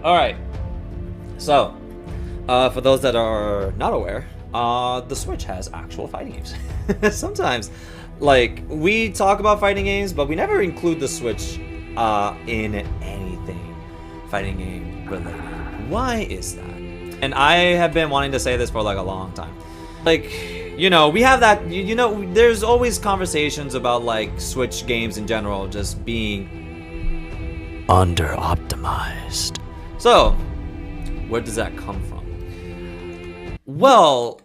All right. So, for those that are not aware, the Switch has actual fighting games. Sometimes, like, we talk about fighting games, but we never include the Switch in anything fighting game related. Why is that? And I have been wanting to say this for like a long time. Like, you know, we have that, you know, there's always conversations about like Switch games in general just being under-optimized. So, where does that come from? Well,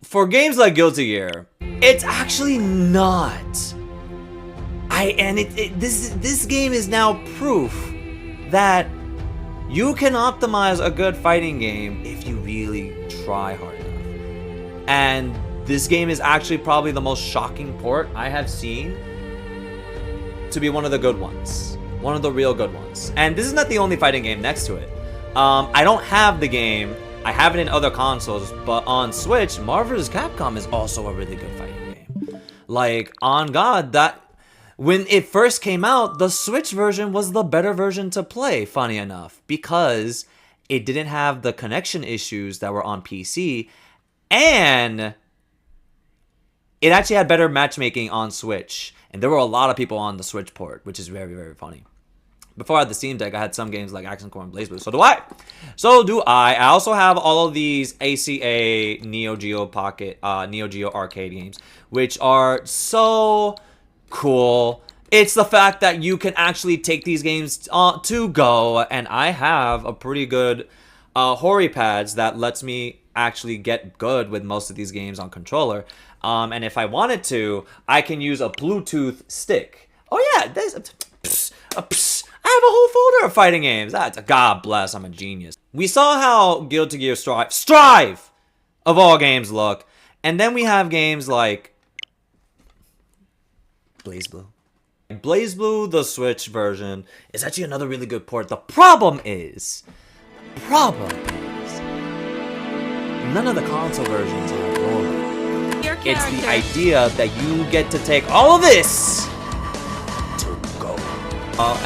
for games like Guilty Gear, it's actually not. This game is now proof that you can optimize a good fighting game if you really try hard enough. And this game is actually probably the most shocking port I have seen to be one of the good ones. One of the real good ones. And this is not the only fighting game next to it. I don't have the game. I have it in other consoles, but on Switch, Marvel vs. Capcom is also a really good fighting game. Like, on God, that when it first came out, the Switch version was the better version to play, funny enough, because it didn't have the connection issues that were on PC, and it actually had better matchmaking on Switch. And there were a lot of people on the Switch port, which is very, very funny. Before I had the Steam Deck, I had some games like Action Core and BlazBlue. So do I. I also have all of these ACA Neo Geo Pocket, Neo Geo arcade games, which are so cool. It's the fact that you can actually take these games to go, and I have a pretty good Hori pads that lets me actually get good with most of these games on controller. And if I wanted to, I can use a Bluetooth stick. Oh yeah, there's I have a whole folder of fighting games. God bless, I'm a genius. We saw how Guilty Gear Strive of all games look, and then we have games like BlazBlue. BlazBlue, the Switch version, is actually another really good port. The problem is, none of the console versions are rolling. It's the idea that you get to take all of this to go.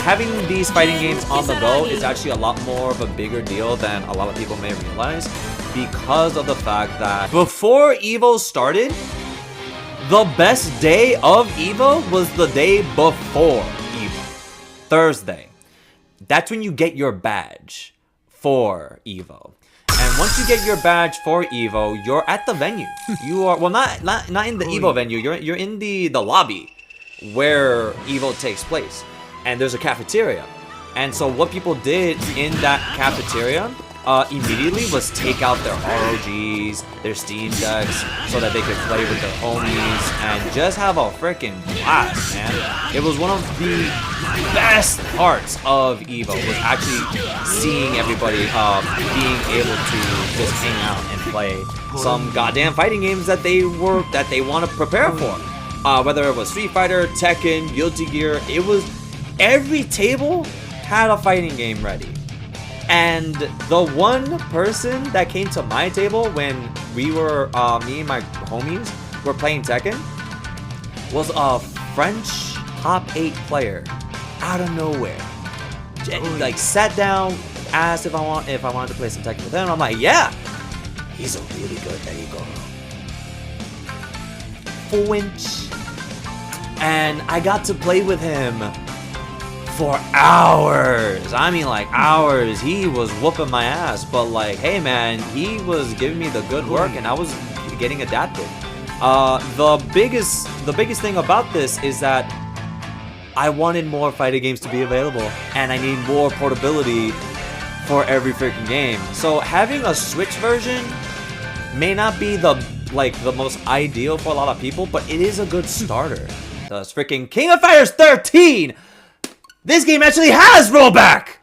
Having these fighting games on the go is actually a lot more of a bigger deal than a lot of people may realize, because of the fact that before EVO started, the best day of EVO was the day before EVO. Thursday. That's when you get your badge for EVO. And once you get your badge for EVO, you're at the venue. You are, well, not in the EVO venue. You're in the lobby where EVO takes place. And there's a cafeteria. And so what people did in that cafeteria immediately was take out their ROGs, their Steam Decks, so that they could play with their homies and just have a freaking blast, man. It was one of the best parts of EVO, was actually seeing everybody being able to just hang out and play some goddamn fighting games that they want to prepare for. Whether it was Street Fighter, Tekken, Guilty Gear, it was every table had a fighting game ready. And the one person that came to my table when we were, me and my homies were playing Tekken, was a French top 8 player out of nowhere. Like, sat down, asked if I wanted to play some Tekken with him. I'm like, yeah, he's a really good. There you go. Flinch. And I got to play with him for hours. I mean, like, hours. He was whooping my ass, but like, hey man, he was giving me the good work and I was getting adapted. The biggest thing about this is that I wanted more fighting games to be available, and I need more portability for every freaking game. So having a Switch version may not be the most ideal for a lot of people, but it is a good starter. The freaking King of Fighters 13! This game actually has rollback!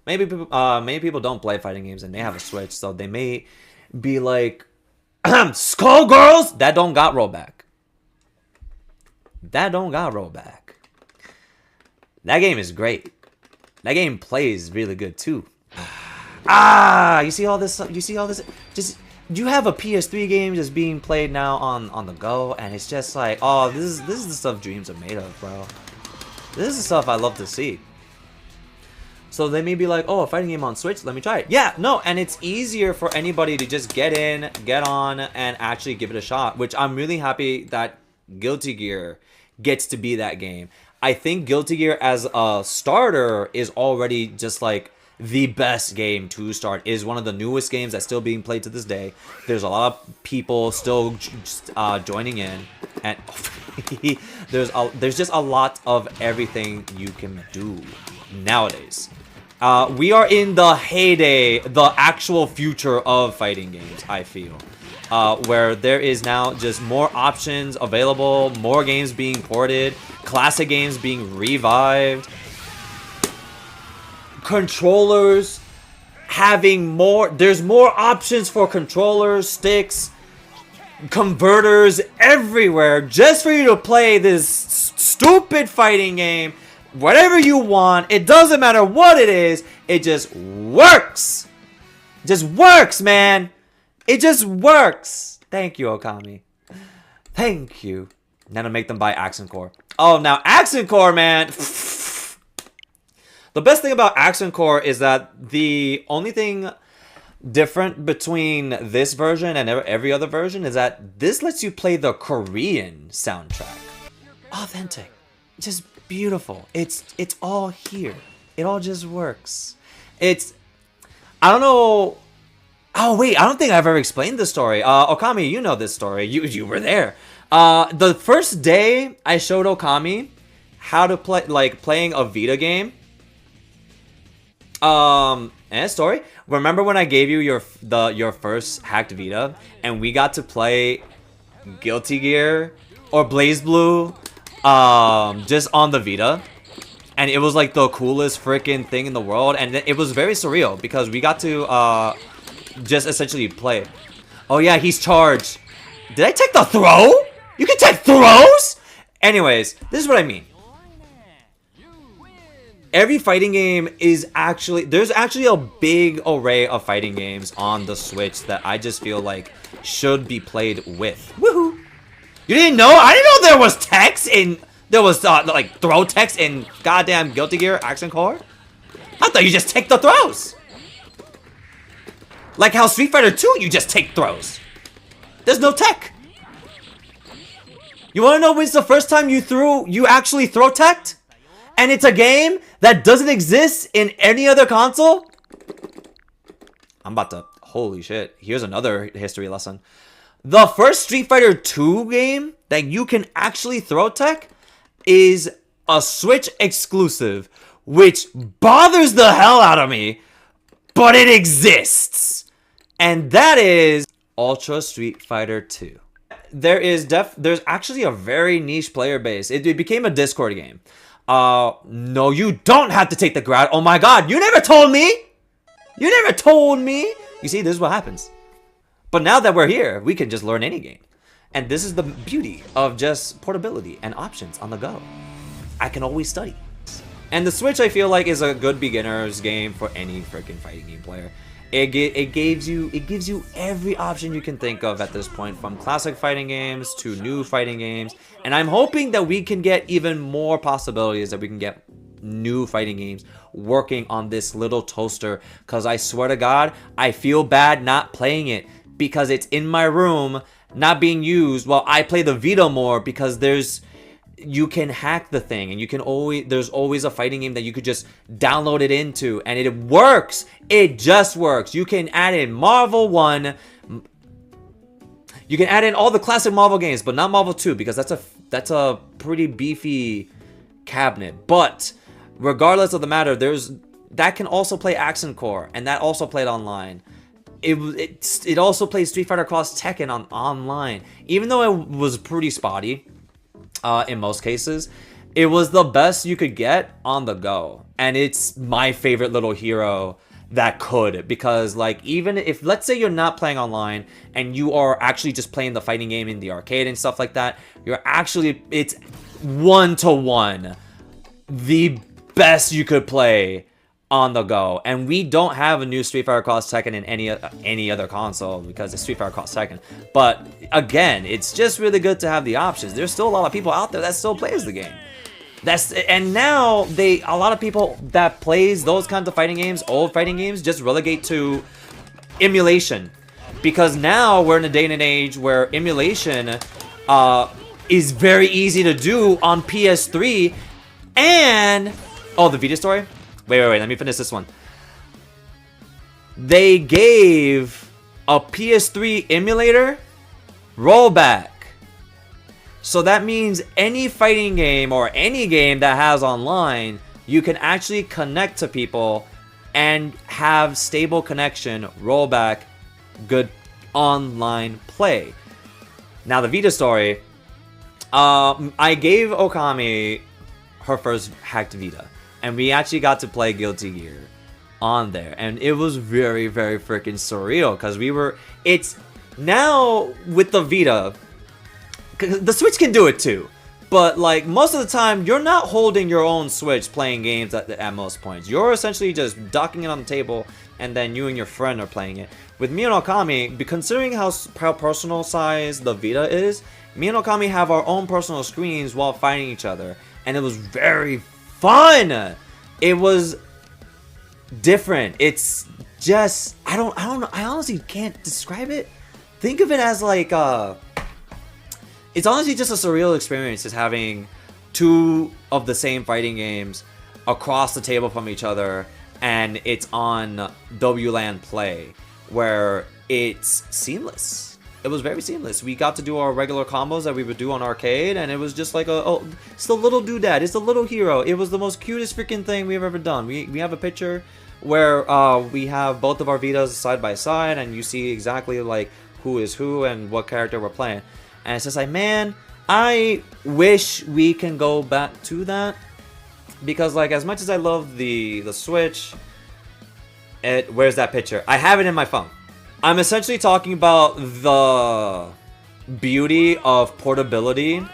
Maybe people, many people don't play fighting games and they have a Switch, so they may be like, Skullgirls! That don't got rollback. That don't got rollback. That game is great. That game plays really good too. You see all this? You see all this? Just, you have a PS3 game just being played now on the go, and it's just like, oh, this is the stuff dreams are made of, bro. This is the stuff I love to see. So they may be like, oh, a fighting game on Switch, let me try it. Yeah, no, and it's easier for anybody to just get in, get on, and actually give it a shot, which I'm really happy that Guilty Gear gets to be that game. I think Guilty Gear as a starter is already just like the best game to start. It is one of the newest games that's still being played to this day. There's a lot of people still joining in, and there's just a lot of everything you can do nowadays. We are in the heyday, the actual future of fighting games, I feel. Where there is now just more options available, more games being ported, classic games being revived, controllers having more, there's more options for controllers, sticks, converters everywhere just for you to play this stupid fighting game. Whatever you want, it doesn't matter what it is, it just works. It just works, man. It just works. Thank you, Okami. Thank you. Now to make them buy Accent Core. Oh, now Accent Core, man. The best thing about Accent Core is that the only thing different between this version and every other version is that this lets you play the Korean soundtrack. Authentic. Just beautiful. It's all here. It all just works. It's, I don't know. Oh wait, I don't think I've ever explained this story. Okami, you know this story. You were there. The first day I showed Okami how to play, like playing a Vita game. And story. Remember when I gave you your first hacked Vita and we got to play Guilty Gear or BlazBlue just on the Vita, and it was like the coolest freaking thing in the world, and it was very surreal because we got to just essentially play. Oh yeah, he's charged. Did I take the throw? You can take throws? Anyways, this is what I mean. Every fighting game is actually, there's actually a big array of fighting games on the Switch that I just feel like should be played with. Woohoo! You didn't know? I didn't know there was text in, there was like throw text in goddamn Guilty Gear Accent Core. I thought you just take the throws. Like how Street Fighter 2, you just take throws. There's no tech. You wanna know when's the first time you actually throw teched? And it's a game that doesn't exist in any other console? I'm about to, holy shit. Here's another history lesson. The first Street Fighter 2 game that you can actually throw tech is a Switch exclusive, which bothers the hell out of me, but it exists. And that is Ultra Street Fighter 2. There's actually a very niche player base. It became a Discord game. No, you don't have to take the grad. Oh my god, you never told me! You never told me! You see, this is what happens. But now that we're here, we can just learn any game. And this is the beauty of just portability and options on the go. I can always study. And the Switch, I feel like, is a good beginner's game for any freaking fighting game player. It gives you every option you can think of at this point, from classic fighting games to new fighting games. And I'm hoping that we can get even more possibilities, that we can get new fighting games working on this little toaster. Because I swear to God, I feel bad not playing it because it's in my room, not being used, while I play the Vita more because you can hack the thing, and there's always a fighting game that you could just download it into, and it works. It just works. You can add in Marvel 1. You can add in all the classic Marvel games, but not Marvel 2 because that's a pretty beefy cabinet. But regardless of the matter, that can also play Accent Core, and that also played online. It also plays Street Fighter Cross Tekken on online, even though it was pretty spotty. In most cases, it was the best you could get on the go, and it's my favorite little hero that could, because like, even if, let's say you're not playing online and you are actually just playing the fighting game in the arcade and stuff like that, it's 1-to-1 the best you could play on the go. And we don't have a new Street Fighter Cross Tekken in any other console because it's Street Fighter Cross Tekken. But again, it's just really good to have the options. There's still a lot of people out there that still plays the game. And now a lot of people that plays those kinds of fighting games, old fighting games, just relegate to emulation, because now we're in a day and age where emulation is very easy to do on PS3. And oh, the Vita story. Wait. Let me finish this one. They gave a PS3 emulator rollback. So that means any fighting game or any game that has online, you can actually connect to people and have stable connection, rollback, good online play. Now the Vita story, I gave Okami her first hacked Vita, and we actually got to play Guilty Gear on there, and it was very, very freaking surreal, because it's now with the Vita, the Switch can do it too, but like most of the time you're not holding your own Switch playing games at most points. You're essentially just docking it on the table, and then you and your friend are playing it. With me and Okami, considering how personal size the Vita is, me and Okami have our own personal screens while fighting each other, and it was very fun. It was different. It's just I don't know. I honestly can't describe it. Think of it as like it's honestly just a surreal experience, just having two of the same fighting games across the table from each other, and it's on WLAN Play, where it's seamless. It was very seamless. We got to do our regular combos that we would do on arcade, and it was just like it's the little doodad, it's the little hero. It was the most cutest freaking thing we've ever done. We have a picture where we have both of our Vitas side by side, and you see exactly like who is who and what character we're playing. And it's just like, man, I wish we can go back to that, because like as much as I love the Switch, where's that picture? I have it in my phone. I'm essentially talking about the beauty of portability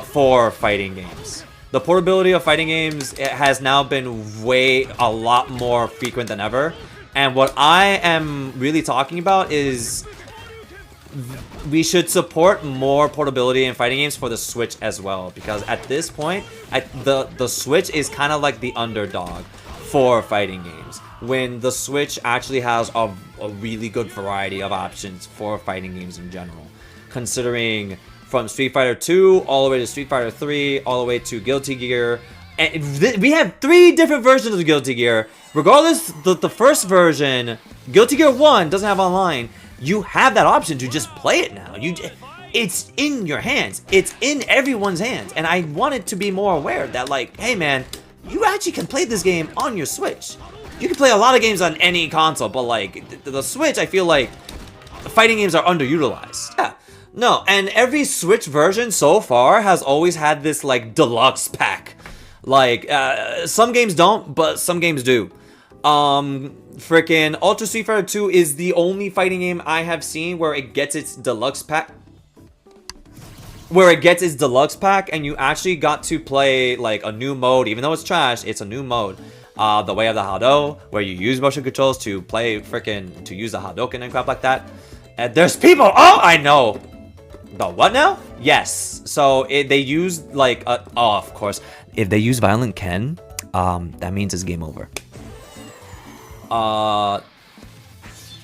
for fighting games. The portability of fighting games, it has now been a lot more frequent than ever. And what I am really talking about is we should support more portability in fighting games for the Switch as well, because at this point, the Switch is kind of like the underdog for fighting games, when the Switch actually has a really good variety of options for fighting games in general, considering from Street Fighter 2 all the way to Street Fighter 3 all the way to Guilty Gear. And we have 3 different versions of Guilty Gear. Regardless, the first version, Guilty Gear 1, doesn't have online. You have that option to just play it now. It's in your hands. It's in everyone's hands. And I wanted to be more aware that, like, hey man, you actually can play this game on your Switch. You can play a lot of games on any console, but like the Switch, I feel like fighting games are underutilized. Yeah. No, and every Switch version so far has always had this like deluxe pack. Like some games don't, but some games do. Freaking Ultra Street Fighter 2 is the only fighting game I have seen where it gets its deluxe pack. And you actually got to play like a new mode, even though it's trash, it's a new mode. The Way of the Hado, where you use motion controls to use the Hadoken and crap like that. And there's people, oh, I know. The what now? Yes. So they use like, of course, if they use Violent Ken, that means it's game over.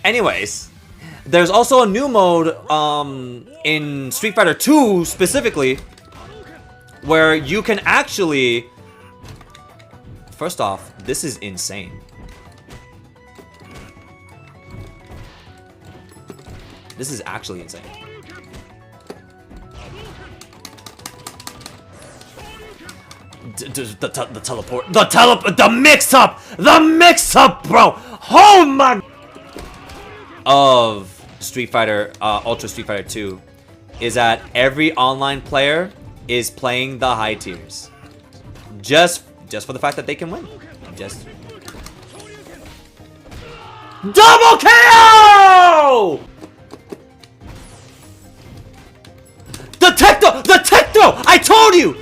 Anyways, there's also a new mode in Street Fighter 2 specifically, where you can actually, first off, this is insane. This is actually insane. The teleport, the mix-up, bro. Oh my! Of Street Fighter, Ultra Street Fighter 2, is that every online player is playing the high tiers, just for the fact that they can win. Just double KO! The tech throw! I told you!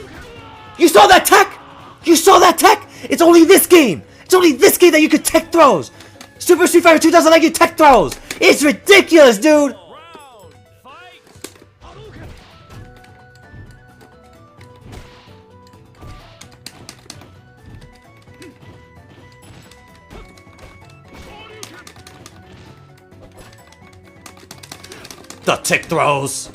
You saw that tech? You saw that tech? It's only this game. It's only this game that you could tech throws. Super Street Fighter 2 doesn't let you tech throws. It's ridiculous, dude. The tick throws.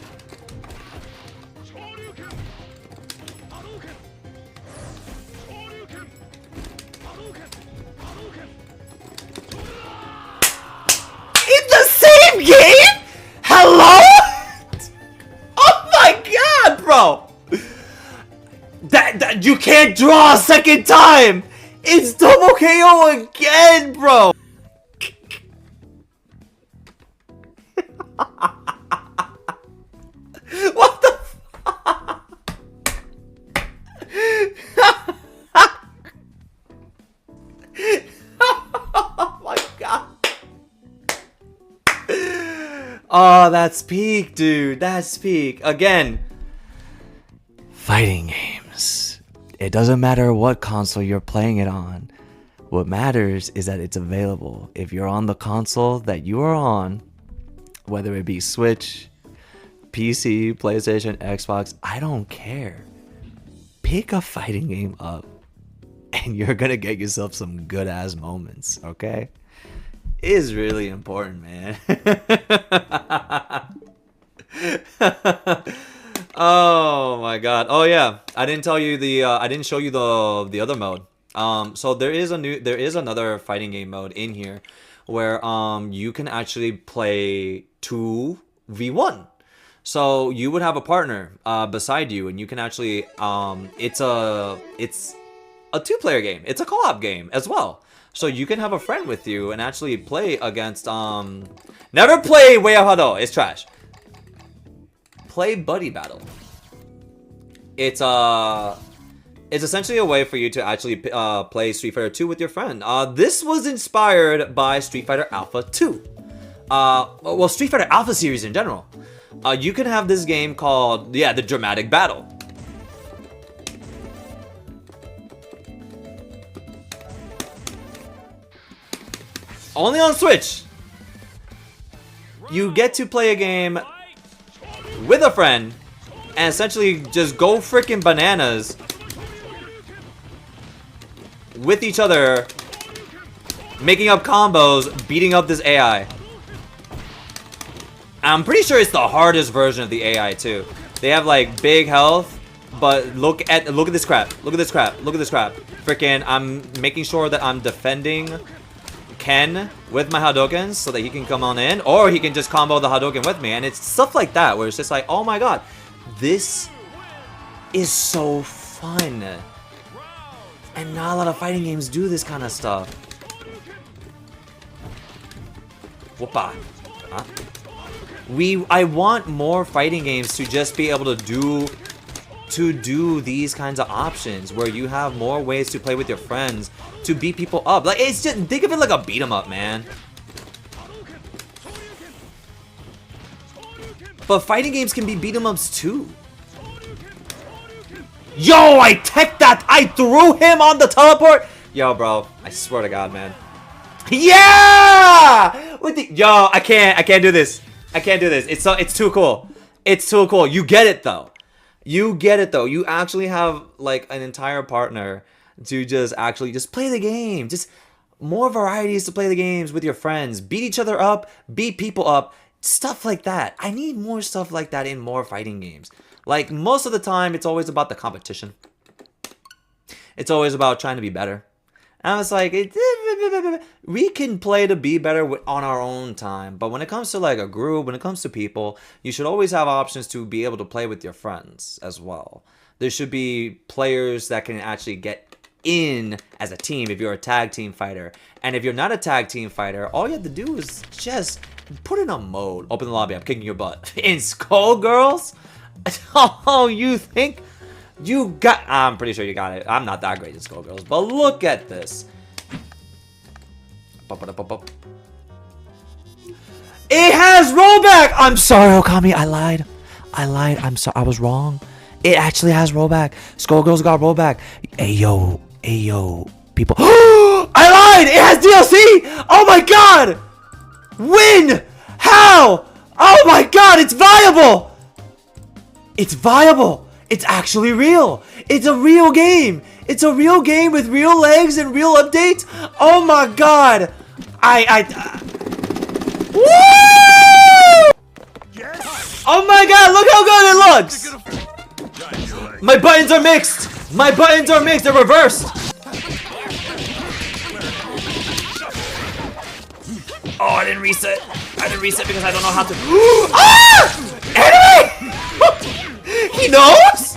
In the same game? Hello? Oh my god, bro! That you can't draw a second time! It's double KO again, bro! What the fuck? Oh my god. Oh, that's peak, dude. That's peak. Again, fighting games. It doesn't matter what console you're playing it on. What matters is that it's available. If you're on the console that you are on, whether it be Switch, PC, PlayStation, Xbox, I don't care. Pick a fighting game up and you're gonna get yourself some good ass moments, okay? It is really important, man. Oh my god. Oh yeah, I didn't tell you I didn't show you the other mode. So there is another fighting game mode in here where you can actually play 2v1. So you would have a partner beside you, and you can actually it's a 2-player game. It's a co-op game as well. So you can have a friend with you and actually play against never play Way Out Hado. It's trash. Play Buddy Battle. It's essentially a way for you to actually play Street Fighter 2 with your friend. This was inspired by Street Fighter Alpha 2. Well, Street Fighter Alpha series in general. You can have this game called, the Dramatic Battle. Only on Switch. You get to play a game with a friend and essentially just go freaking bananas with each other, making up combos, beating up this AI. I'm pretty sure it's the hardest version of the AI too. They have like big health, but look at this crap. Look at this crap. Look at this crap. Freaking, I'm making sure that I'm defending Ken with my Hadokens so that he can come on in, or he can just combo the Hadoken with me. And it's stuff like that where it's just like, oh my god, this is so fun. And not a lot of fighting games do this kind of stuff. Whoopa. Huh? I want more fighting games to just be able to do these kinds of options where you have more ways to play with your friends to beat people up. Like, it's just, think of it like a beat 'em up, man. But fighting games can be beat 'em ups too. Yo, I teched that. I threw him on the teleport. Yo, bro, I swear to God, man. Yeah! Yo, I can't do this. I can't do this. It's too cool. It's too cool. You get it though. You get it though. You actually have like an entire partner to just play the game. Just more varieties to play the games with your friends. Beat each other up, beat people up, stuff like that. I need more stuff like that in more fighting games. Like, most of the time, it's always about the competition. It's always about trying to be better. And I was like, we can play to be better on our own time. But when it comes to like a group, when it comes to people, you should always have options to be able to play with your friends as well. There should be players that can actually get in as a team if you're a tag team fighter. And if you're not a tag team fighter, all you have to do is just put in a mode. Open the lobby, I'm kicking your butt. In Skullgirls? Oh, you think you got... I'm pretty sure you got it. I'm not that great at Skullgirls, but look at this. It has rollback! I'm sorry, Okami. I lied. I'm sorry. I was wrong. It actually has rollback. Skullgirls got rollback. Ayo. People. I lied! It has DLC! Oh my god! When? How? Oh my god, it's viable! It's viable. It's actually real. It's a real game. It's a real game with real legs and real updates. Oh my god. Woo! Yes! Oh my god, look how good it looks! My buttons are mixed! My buttons are mixed, they're reversed! Oh, I didn't reset. I didn't reset because I don't know how to. Ah! Enemy! He knows?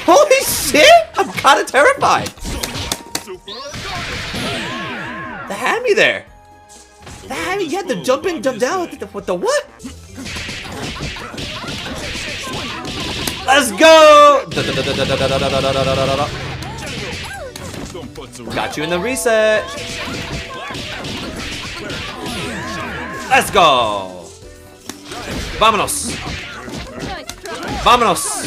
Holy shit! I'm kind of terrified. That had me there. That had me. You had to jump in, jump down. What the what? Let's go! Got you in the reset. Let's go! Vámonos! Vámonos!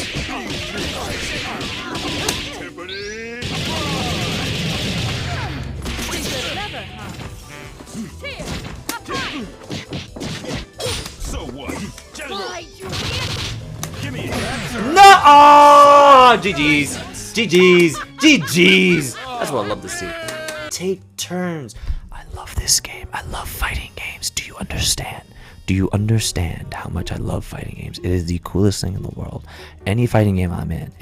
No! Oh, GG's. GG's. GG's. That's what I love to see. Take turns. I love this game. I love fighting games. Do you understand? Do you understand how much I love fighting games? It is the coolest thing in the world. Any fighting game I'm in,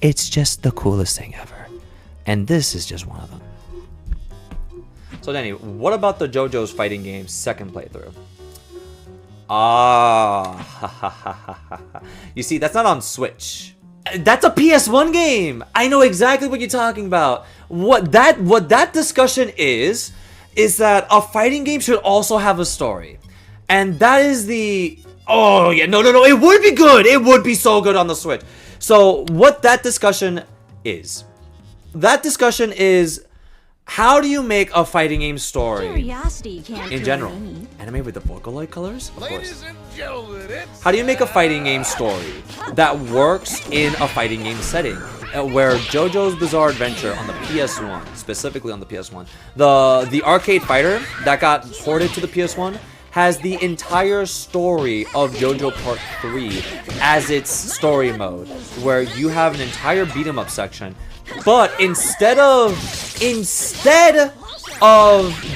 it's just the coolest thing ever. And this is just one of them. So Danny, what about the JoJo's fighting game second playthrough? You see, that's not on Switch. That's a PS1 game. I know exactly what you're talking about. What that discussion is that a fighting game should also have a story. And that is the... Oh, yeah, no, it would be good. It would be so good on the Switch. So, what that discussion is... How do you make a fighting game story in general? Anime with the Vocaloid colors? Of course. How do you make a fighting game story that works in a fighting game setting? Where JoJo's Bizarre Adventure on the PS1, specifically on the PS1, the arcade fighter that got ported to the PS1 has the entire story of JoJo Part 3 as its story mode, where you have an entire beat 'em up section. But instead of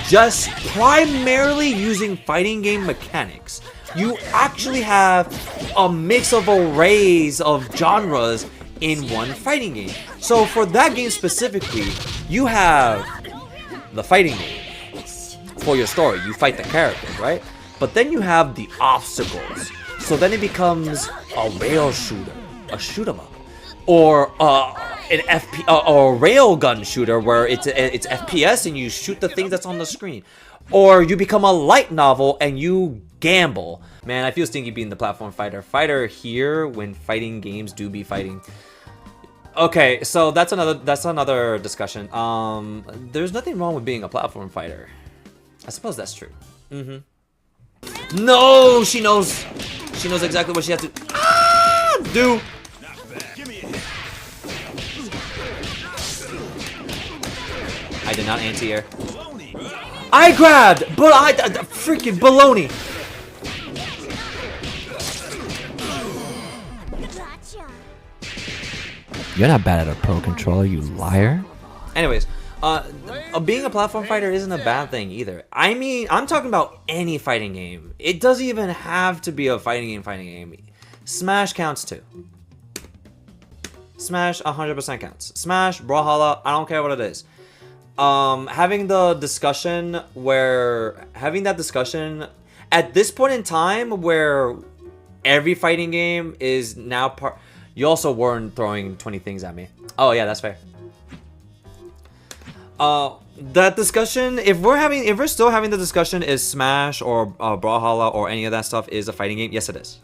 just primarily using fighting game mechanics, you actually have a mix of arrays of genres in one fighting game. So for that game specifically, you have the fighting game for your story. You fight the characters, right? But then you have the obstacles. So then it becomes a rail shooter, a shoot 'em up, or an or a railgun shooter where it's FPS and you shoot the thing that's on the screen, or you become a light novel and you gamble. Man, I feel stinky being the platform fighter here when fighting games do be fighting. Okay, so that's another discussion. There's nothing wrong with being a platform fighter. I suppose that's true. No, she knows exactly what she has to do. I did not anti-air. I grabbed, but I freaking baloney. You're not bad at a pro controller, you liar. Anyways, being a platform fighter isn't a bad thing either. I mean, I'm talking about any fighting game. It doesn't even have to be a fighting game. Smash counts too. Smash 100% counts. Smash, Brawlhalla, I don't care what it is. Having that discussion at this point in time where every fighting game is now part. You also weren't throwing 20 things at me. Oh yeah, that's fair. That discussion, if we're still having the discussion, is Smash or Brawlhalla or any of that stuff is a fighting game? Yes, it is.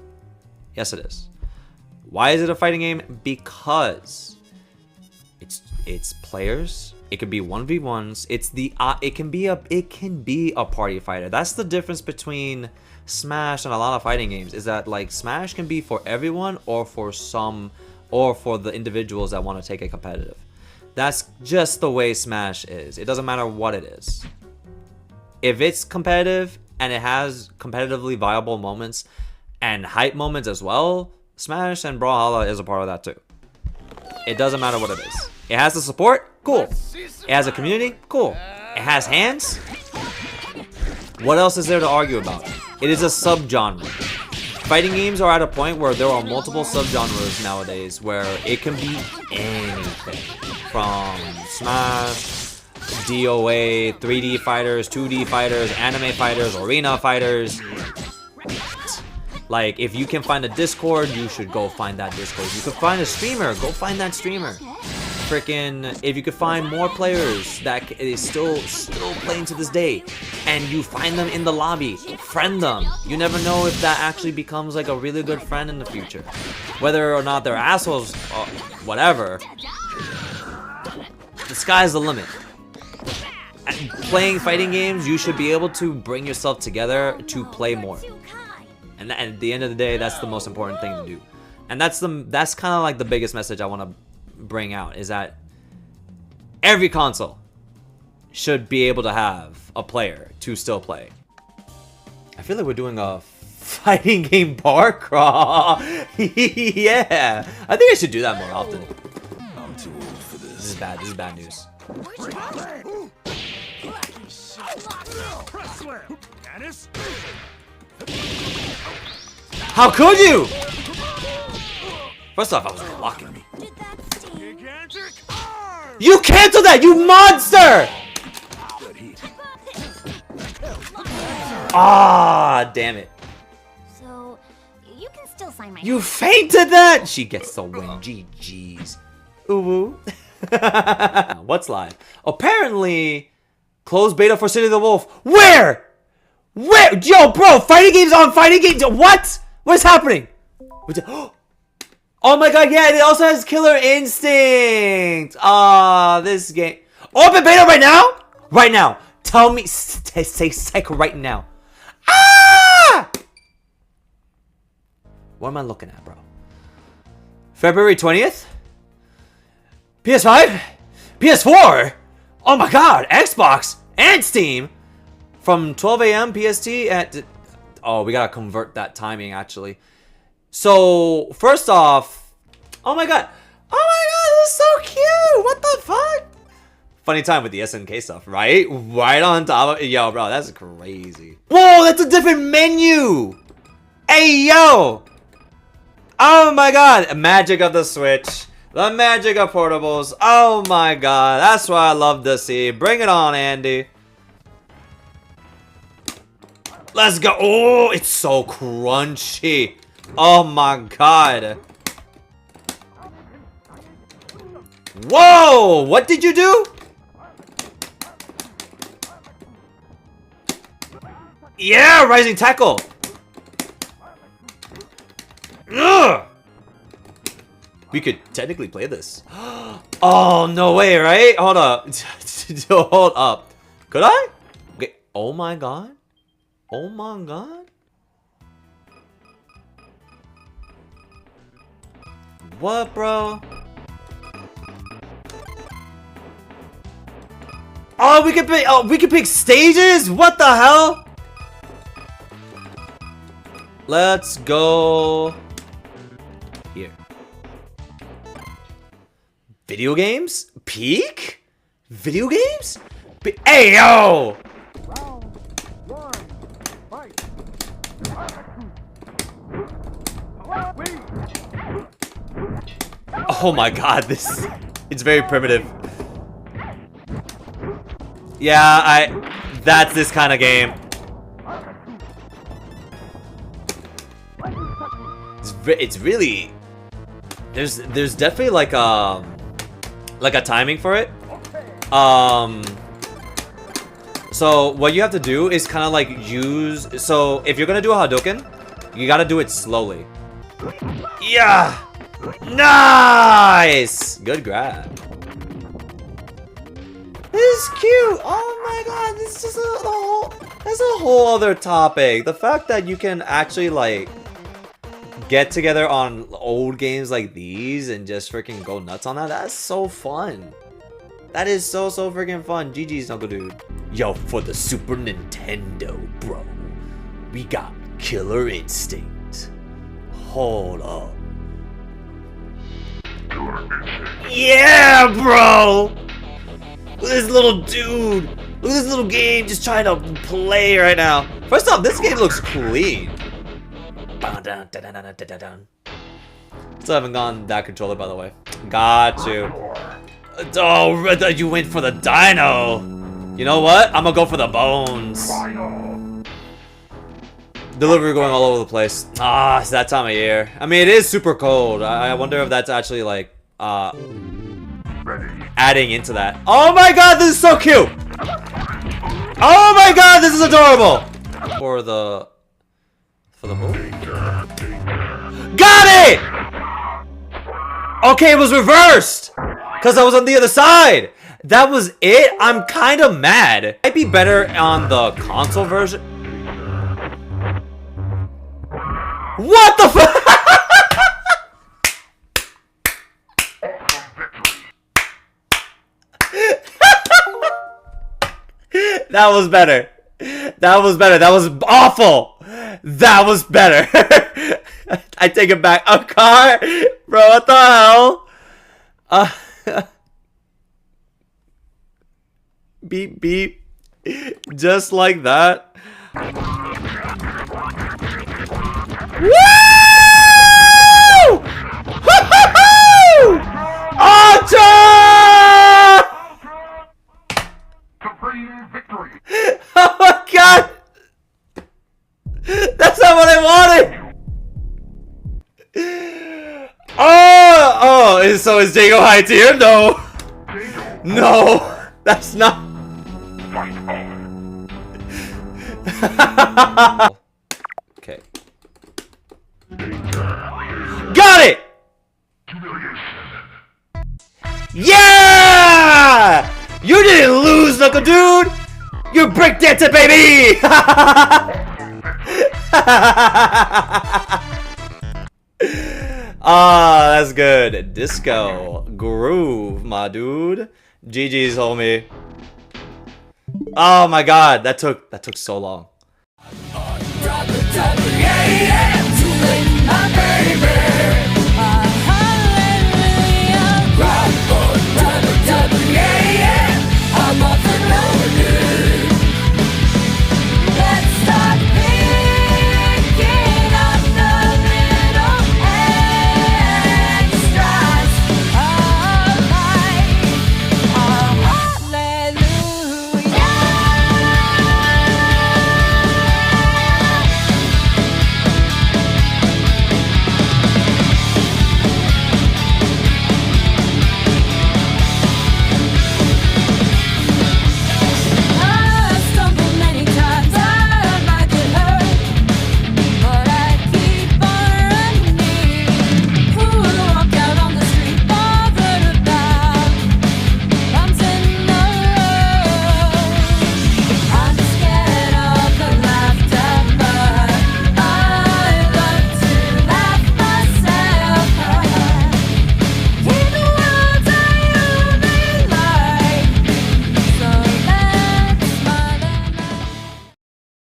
Yes, it is. Why is it a fighting game? Because it's players. It could be 1v1s. It can be a party fighter. That's the difference between Smash and a lot of fighting games, is that like Smash can be for everyone or for the individuals that want to take it competitive. That's just the way Smash is. It doesn't matter what it is. If it's competitive and it has competitively viable moments and hype moments as well, Smash and Brawlhalla is a part of that too. It doesn't matter what it is. It has the support, cool. It has a community, cool. It has hands. What else is there to argue about? It is a subgenre. Fighting games are at a point where there are multiple subgenres nowadays where it can be anything. From Smash, DOA, 3D fighters, 2D fighters, anime fighters, arena fighters. Like, if you can find a Discord, you should go find that Discord. You could find a streamer, go find that streamer. Freaking, if you could find more players that is still playing to this day, and you find them in the lobby, friend them. You never know if that actually becomes like a really good friend in the future. Whether or not they're assholes or whatever, the sky's the limit. And playing fighting games, you should be able to bring yourself together to play more. And at the end of the day, that's the most important thing to do. And that's kind of like the biggest message I want to bring out, is that every console should be able to have a player to still play. I feel like we're doing a fighting game bar crawl. Yeah, I think I should do that more often. I'm too old for this. This is bad. This is bad news. How could you? First off, I was blocking me. You canceled that, you monster! Ah, damn it. So, you can still sign my... You fainted that! She gets the win. GG's. Ooh. What's live? Apparently, closed beta for City of the Wolf. Where? Where? Yo, bro, fighting games on fighting games. What? What is happening? Oh my god, yeah, it also has Killer Instinct. Ah, this game. Open beta right now? Right now. Tell me, say psych right now. Ah! What am I looking at, bro? February 20th? PS5? PS4? Oh my god, Xbox and Steam. From 12 a.m. PST at... Oh, we gotta convert that timing, actually. So, first off... Oh my god. Oh my god, this is so cute. What the fuck? Funny time with the SNK stuff, right? Right on top of it. Yo, bro, that's crazy. Whoa, that's a different menu. Hey, yo. Oh my god. Magic of the Switch. The magic of portables. Oh my god. That's what I love to see. Bring it on, Andy. Let's go. Oh, it's so crunchy. Oh my god. Whoa! What did you do? Yeah, rising tackle. Ugh! We could technically play this. Oh, no way, right? Hold up. Hold up. Could I? Okay. Oh my god. Oh my god. What, bro? Oh, we can pick. Oh, we can pick stages. What the hell? Let's go here. Video games? Peak? Video games? Hey, yo! Oh my god, this... It's very primitive. Yeah, that's this kind of game. It's really... There's definitely like a timing for it. So what you have to do is kind of like use... So if you're gonna do a Hadouken, you gotta do it slowly. Yeah! Nice! Good grab. This is cute! Oh my god, this is that's a whole other topic. The fact that you can actually like get together on old games like these and just freaking go nuts on that's so fun. That is so freaking fun. GG's, Knuckle Dude. Yo, for the Super Nintendo, bro, we got Killer Instinct. Hold up. Yeah, bro! Look at this little dude. Look at this little game just trying to play right now. First off, this game looks clean. Still haven't gone that controller, by the way. Got you. Oh, you went for the dino. You know what? I'm gonna go for the bones. Delivery going all over the place. Ah, it's that time of year. I mean, it is super cold. I wonder if that's actually like adding into that. Oh my god, this is so cute! Oh my god, this is adorable! For the boat? Got it! Okay, it was reversed! Because I was on the other side! That was it? I'm kind of mad. Might be better on the console version. What the fuck? That was better. That was better. That was awful. That was better. I take it back. A car? Bro, what the hell? Beep, beep. Just like that. Woo! Woo-hoo-hoo! Archer! Oh my god! That's not what I wanted! Oh, so is Jago high tier? No. No, that's not. Okay. Got it! Yeah! You didn't lose, Knuckle Dude! You breakdancing, baby! Ah, that's good. Disco groove, my dude. GG's, homie. Oh my god, that took so long.